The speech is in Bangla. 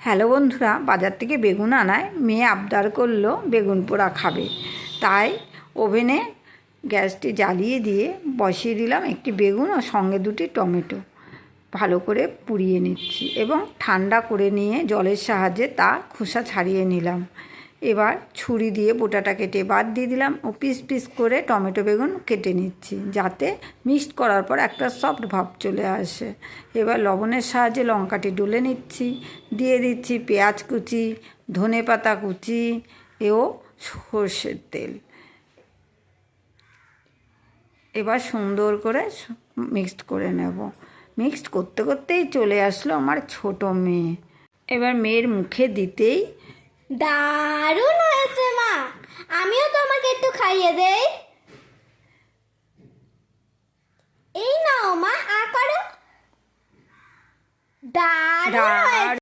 হ্যালো বন্ধুরা, বাজার থেকে বেগুন আনায় মেয়ে আবদার করলো বেগুন পোড়া খাবে। তাই ওভেনে গ্যাসটি জ্বালিয়ে দিয়ে বসিয়ে দিলাম একটি বেগুন ও সঙ্গে দুটি টমেটো। ভালো করে পুড়িয়ে নিচ্ছি এবং ঠান্ডা করে নিয়ে জলের সাহায্যে তা খোসা ছাড়িয়ে নিলাম। এবার ছুরি দিয়ে বোটাটা কেটে বাদ দিয়ে দিলাম ও পিস পিস করে টমেটো বেগুন কেটে নিচ্ছি, যাতে মিক্সড করার পর একটা সফট ভাব চলে আসে। এবার লবণের সাহায্যে লঙ্কাটি ডলে নিচ্ছি, দিয়ে দিচ্ছি পেঁয়াজ কুচি, ধনেপাতা কুচি ও সর্ষের তেল। এবার সুন্দর করে মিক্সড করে নেব। মিক্সড করতে করতেই চলে আসলো আমার ছোট মেয়ে। এবার মেয়ের মুখে দিতেই দারুণ হয়েছে মা, আমিও তোমাকে একটু খাইয়ে দেই। এই নাও মা, করো। দারুণ হয়েছে।